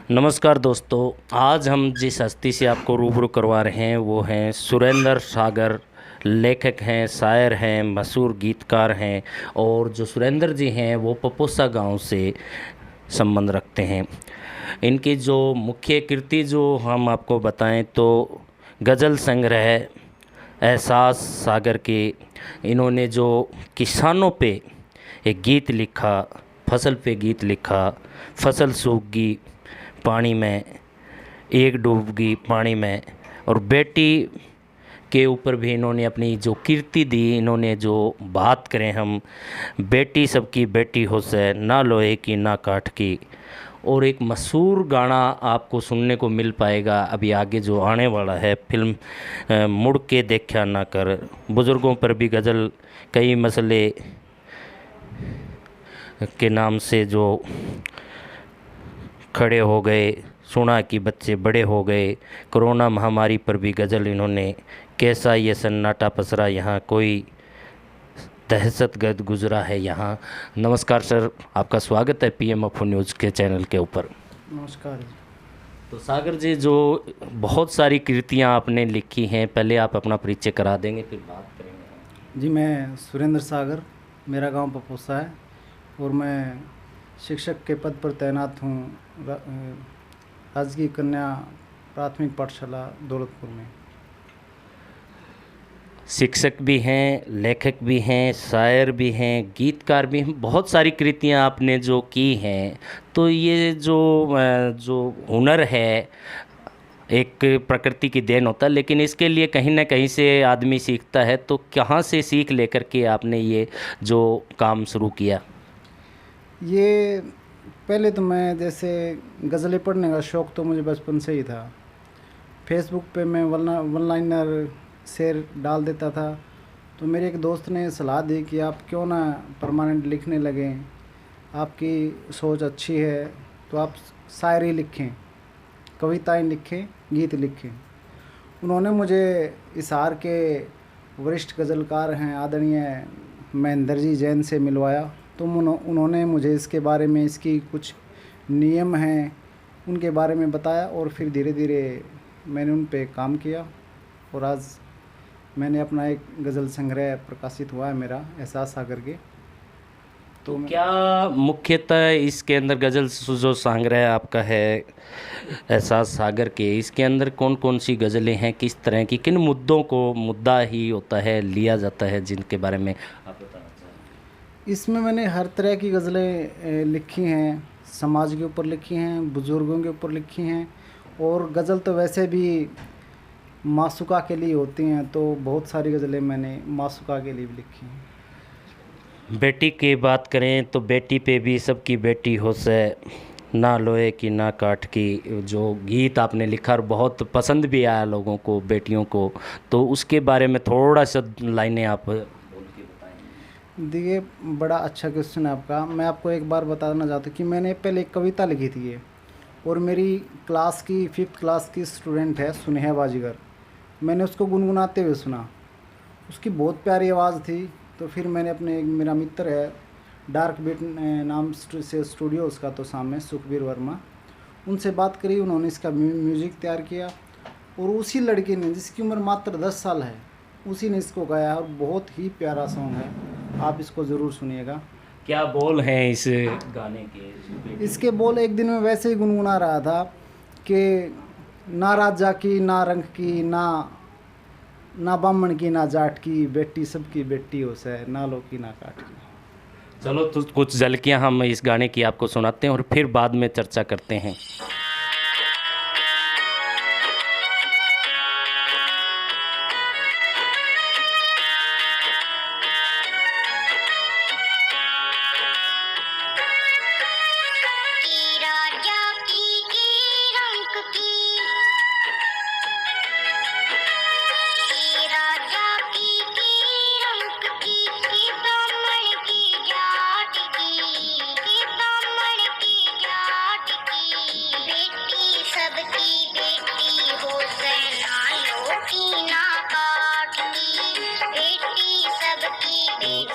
नमस्कार दोस्तों। आज हम जिस हस्ती से आपको रूबरू करवा रहे हैं वो हैं सुरेंद्र सागर। लेखक हैं, शायर हैं, मशहूर गीतकार हैं। और जो सुरेंद्र जी हैं वो पपोसा गांव से संबंध रखते हैं। इनकी जो मुख्य कृति जो हम आपको बताएं तो गज़ल संग्रह एहसास सागर के। इन्होंने जो किसानों पे एक गीत लिखा, फसल पे गीत लिखा। फसल सूख गई पानी में, एक डूबगी पानी में। और बेटी के ऊपर भी इन्होंने अपनी जो कीर्ति दी। इन्होंने जो बात करें हम, बेटी सबकी बेटी हो से, ना लोहे की ना काठ की। और एक मशहूर गाना आपको सुनने को मिल पाएगा अभी आगे जो आने वाला है फिल्म मुड़ के देखा ना कर। बुज़ुर्गों पर भी गज़ल कई मसले के नाम से जो खड़े हो गए, सुना कि बच्चे बड़े हो गए। कोरोना महामारी पर भी गज़ल इन्होंने, कैसा ये सन्नाटा पसरा यहाँ, कोई दहशतगर्द गुजरा है यहाँ। नमस्कार सर, आपका स्वागत है पीएमएफओ न्यूज़ के चैनल के ऊपर। नमस्कार जी। तो सागर जी, जो बहुत सारी कृतियाँ आपने लिखी हैं, पहले आप अपना परिचय करा देंगे फिर बात करेंगे। जी, मैं सुरेंद्र सागर, मेरा गांव पपोसा है और मैं शिक्षक के पद पर तैनात हूँ राजकीय कन्या प्राथमिक पाठशाला दौलतपुर में। शिक्षक भी हैं, लेखक भी हैं, शायर भी हैं, गीतकार भी हैं। बहुत सारी कृतियाँ आपने जो की हैं। तो ये जो हुनर है एक प्रकृति की देन होता है, लेकिन इसके लिए कहीं ना कहीं से आदमी सीखता है। तो कहाँ से सीख लेकर के आपने ये जो काम शुरू किया? ये पहले तो मैं जैसे गज़लें पढ़ने का शौक़ तो मुझे बचपन से ही था। फेसबुक पे मैं वन लाइनर शेर डाल देता था। तो मेरे एक दोस्त ने सलाह दी कि आप क्यों ना परमानेंट लिखने लगें, आपकी सोच अच्छी है तो आप शायरी लिखें, कविताएं लिखें, गीत लिखें। उन्होंने मुझे हिसार के वरिष्ठ गज़लकार हैं आदरणीय महेंद्र जी जैन से मिलवाया। तो उन्होंने मुझे इसके बारे में, इसकी कुछ नियम हैं उनके बारे में बताया और फिर धीरे धीरे मैंने उन पे काम किया और आज मैंने अपना एक गज़ल संग्रह प्रकाशित हुआ है मेरा, एहसास सागर के। तो क्या मुख्यतः इसके अंदर गज़ल जो संग्रह आपका है एहसास सागर के, इसके अंदर कौन कौन सी गज़लें हैं, किस तरह की, किन मुद्दों को मुद्दा ही होता है लिया जाता है, जिनके बारे में आप बताना चाहें? इसमें मैंने हर तरह की गज़लें लिखी हैं। समाज के ऊपर लिखी हैं, बुज़ुर्गों के ऊपर लिखी हैं। और गज़ल तो वैसे भी मासूका के लिए होती हैं, तो बहुत सारी गज़लें मैंने मासूका के लिए भी लिखी हैं। बेटी की बात करें तो बेटी पे भी सबकी बेटी हो से, ना लोहे की ना काठ की। जो गीत आपने लिखा और बहुत पसंद भी आया लोगों को, बेटियों को, तो उसके बारे में थोड़ा सा लाइनें आप बोल के बताएं। देखिए, बड़ा अच्छा क्वेश्चन है आपका। मैं आपको एक बार बताना चाहता हूँ कि मैंने पहले एक कविता लिखी थी ये, और मेरी क्लास की 5th क्लास की स्टूडेंट है सुनेहा बाजीगर, मैंने उसको गुनगुनाते हुए सुना। उसकी बहुत प्यारी आवाज़ थी। तो फिर मैंने अपने, मेरा मित्र है डार्क बीट नाम से स्टूडियो उसका, तो सामने सुखबीर वर्मा, उनसे बात करी। उन्होंने इसका म्यूज़िक तैयार किया और उसी लड़के ने, जिसकी उम्र मात्र 10 साल है, उसी ने इसको गाया और बहुत ही प्यारा सॉन्ग है। आप इसको ज़रूर सुनिएगा। क्या बोल हैं इस गाने के? इसके बोल एक दिन में वैसे ही गुनगुना रहा था कि ना राजा की ना रंग की, ना बामण की ना जाट की, बेटी सबकी बेटी हो से, ना लो की ना काट की। चलो, तो कुछ झलकियाँ हम इस गाने की आपको सुनाते हैं और फिर बाद में चर्चा करते हैं।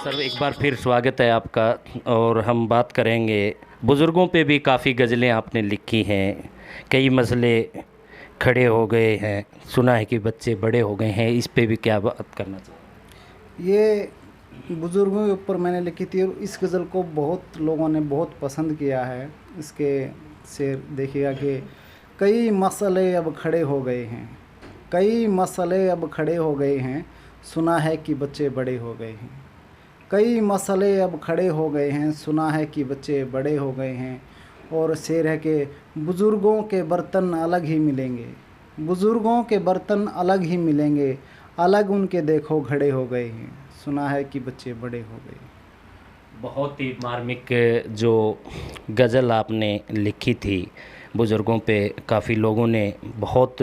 सर, एक बार फिर स्वागत है आपका। और हम बात करेंगे, बुज़ुर्गों पे भी काफ़ी गज़लें आपने लिखी हैं। कई मसले खड़े हो गए हैं, सुना है कि बच्चे बड़े हो गए हैं, इस पे भी क्या बात करना चाहिए? ये बुज़ुर्गों के ऊपर मैंने लिखी थी और इस गज़ल को बहुत लोगों ने बहुत पसंद किया है। इसके शेर देखिएगा कि कई मसले अब खड़े हो गए हैं, कई मसले अब खड़े हो गए हैं, सुना है कि बच्चे बड़े हो गए हैं। कई मसले अब खड़े हो गए हैं, सुना है कि बच्चे बड़े हो गए हैं। और शेर है कि बुज़ुर्गों के बर्तन अलग ही मिलेंगे, बुज़ुर्गों के बर्तन अलग ही मिलेंगे, अलग उनके देखो घड़े हो गए हैं, सुना है कि बच्चे बड़े हो गए। बहुत ही मार्मिक जो गज़ल आपने लिखी थी बुज़ुर्गों पे, काफ़ी लोगों ने बहुत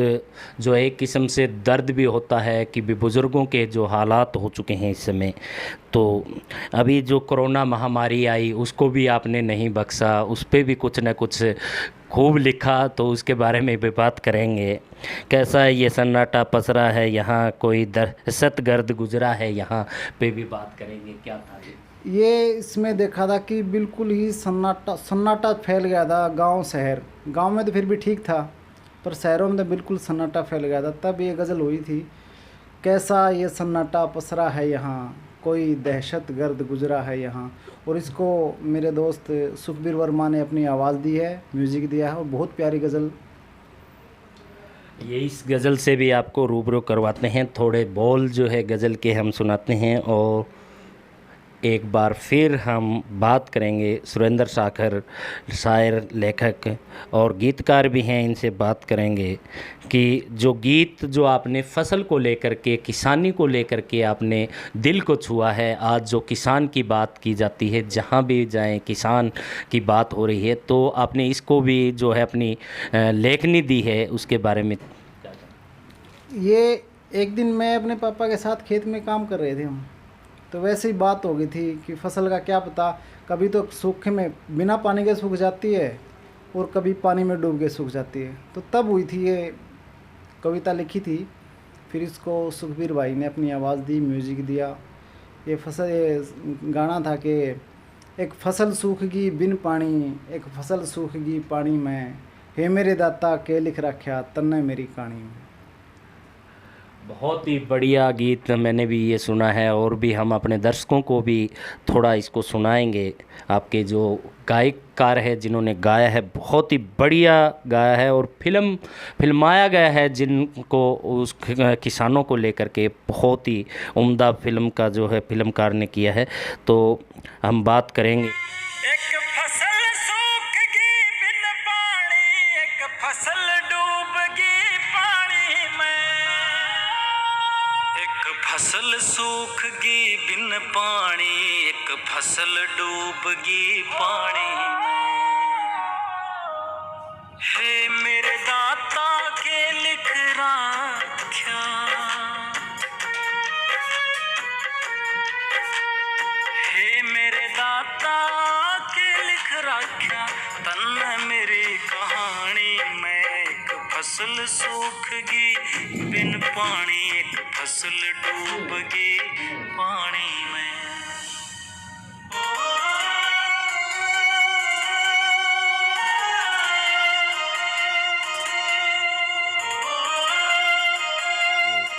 जो है एक किस्म से दर्द भी होता है कि भी बुज़ुर्गों के जो हालात हो चुके हैं इस समय। तो अभी जो कोरोना महामारी आई उसको भी आपने नहीं बख्शा, उस पे भी कुछ न कुछ खूब लिखा, तो उसके बारे में भी बात करेंगे। कैसा ये सन्नाटा पसरा है यहाँ, कोई दहशत गर्द गुजरा है यहाँ पे भी बात करेंगे। क्या था ये इसमें देखा था कि बिल्कुल ही सन्नाटा सन्नाटा फैल गया था गांव शहर। गांव में तो फिर भी ठीक था, पर शहरों में तो बिल्कुल सन्नाटा फैल गया था। तब ये गज़ल हुई थी, कैसा ये सन्नाटा पसरा है यहाँ, कोई दहशत गर्द गुजरा है यहाँ। और इसको मेरे दोस्त सुखबीर वर्मा ने अपनी आवाज़ दी है, म्यूज़िक दिया है, और बहुत प्यारी गज़ल। ये इस गज़ल से भी आपको रूबरू करवाते हैं, थोड़े बोल जो है गज़ल के हम सुनाते हैं, और एक बार फिर हम बात करेंगे सुरेंद्र सागर, शायर, लेखक और गीतकार भी हैं, इनसे बात करेंगे कि जो गीत जो आपने फसल को लेकर के, किसानी को लेकर के आपने दिल को छुआ है। आज जो किसान की बात की जाती है, जहाँ भी जाएं किसान की बात हो रही है, तो आपने इसको भी जो है अपनी लेखनी दी है, उसके बारे में। ये एक दिन मैं अपने पापा के साथ खेत में काम कर रहे थे हम, तो वैसे ही बात हो गई थी कि फसल का क्या पता, कभी तो सूखे में बिना पानी के सूख जाती है और कभी पानी में डूब के सूख जाती है। तो तब हुई थी ये कविता लिखी थी। फिर इसको सुखबीर भाई ने अपनी आवाज़ दी, म्यूज़िक दिया। ये गाना था कि एक फसल सूखगी बिन पानी, एक फसल सूखगी पानी में, हे मेरे दाता के लिख रखा तन्ने मेरी कहानी में। बहुत ही बढ़िया गीत मैंने भी ये सुना है, और भी हम अपने दर्शकों को भी थोड़ा इसको सुनाएंगे। आपके जो गायककार है जिन्होंने गाया है, बहुत ही बढ़िया गाया है, और फिल्माया गया है जिनको उस किसानों को लेकर के, बहुत ही उम्दा फिल्म का जो है फिल्मकार ने किया है। तो हम बात करेंगे। एक फसल सूखगी बिन पानी, एक फसल डूबगी पानी में, एक फसल सूखगी बिन पानी, एक फसल डूबगी पानी में, हे मेरे दाता के लिख राख्या, हे मेरे दाता के लिख रखा तन मेरी कहानी में, एक फसल सूखगी बिन पानी, एक फसल डूबगी पानी में।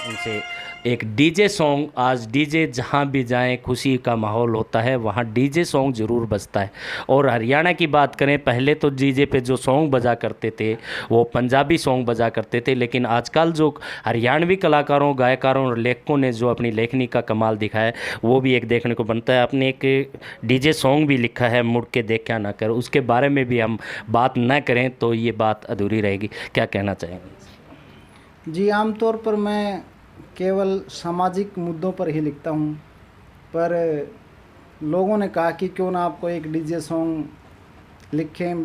इनसे एक डीजे सॉन्ग, आज डीजे जहाँ भी जाएं खुशी का माहौल होता है, वहाँ डीजे सॉन्ग ज़रूर बजता है। और हरियाणा की बात करें, पहले तो डीजे पे जो सॉन्ग बजा करते थे वो पंजाबी सॉन्ग बजा करते थे, लेकिन आजकल जो हरियाणवी कलाकारों, गायकारों और लेखकों ने जो अपनी लेखनी का कमाल दिखाया है, वो भी एक देखने को बनता है। आपने एक डीजे सॉन्ग भी लिखा है, मुड़ के देखा ना कर, उसके बारे में भी हम बात न करें तो ये बात अधूरी रहेगी। क्या कहना चाहेंगे? जी, आमतौर पर मैं केवल सामाजिक मुद्दों पर ही लिखता हूँ, पर लोगों ने कहा कि क्यों ना आपको एक डीजे सॉन्ग लिखें,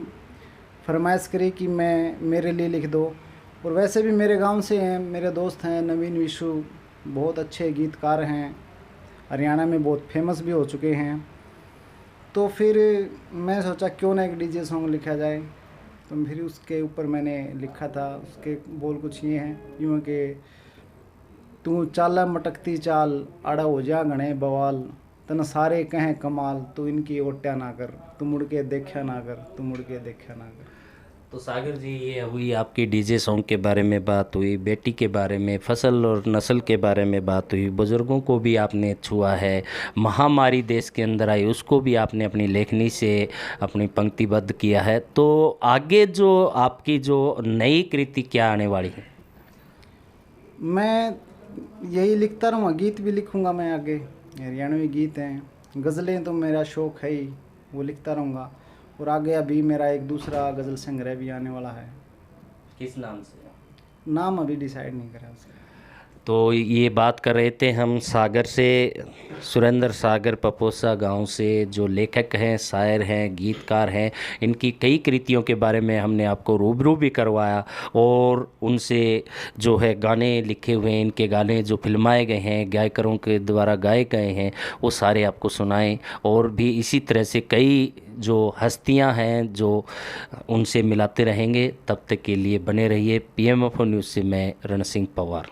फरमाइश करी कि मेरे लिए लिख दो। और वैसे भी मेरे गांव से हैं, मेरे दोस्त हैं नवीन विशु, बहुत अच्छे गीतकार हैं, हरियाणा में बहुत फेमस भी हो चुके हैं। तो फिर मैं सोचा क्यों ना एक डीजे सॉन्ग लिखा जाए, तो फिर उसके ऊपर मैंने लिखा था। उसके बोल कुछ ये हैं, यूँ कि तू चाला मटकती चाल, आड़ा हो जा घने बवाल, तन सारे कहें कमाल, तू इनकी ओट्या ना कर, तू मुड़ के देखा ना कर, तू मुड़ के देखा ना कर। तो सागर जी, ये हुई आपकी डीजे सॉन्ग के बारे में बात हुई, बेटी के बारे में, फसल और नस्ल के बारे में बात हुई, बुज़ुर्गों को भी आपने छुआ है, महामारी देश के अंदर आई उसको भी आपने अपनी लेखनी से अपनी पंक्तिबद्ध किया है। तो आगे जो आपकी जो नई कृति क्या आने वाली है? मैं यही लिखता रहूँगा, गीत भी लिखूँगा मैं आगे, हरियाणवी गीत हैं, गज़लें तो मेरा शौक़ है ही, वो लिखता रहूँगा। और आगे अभी मेरा एक दूसरा गज़ल संग्रह भी आने वाला है। किस नाम से? नाम अभी डिसाइड नहीं करा उसका। तो ये बात कर रहे थे हम सागर से, सुरेंद्र सागर पपोसा गांव से, जो लेखक हैं, शायर हैं, गीतकार हैं। इनकी कई कृतियों के बारे में हमने आपको रूबरू भी करवाया और उनसे जो है गाने लिखे हुए हैं, इनके गाने जो फिल्माए गए हैं, गायकरों के द्वारा गाए गए हैं, वो सारे आपको सुनाएं। और भी इसी तरह से कई जो हस्तियां हैं जो उनसे मिलाते रहेंगे। तब तक के लिए बने रहिए। PMFO न्यूज़ से मैं रण सिंह पवार।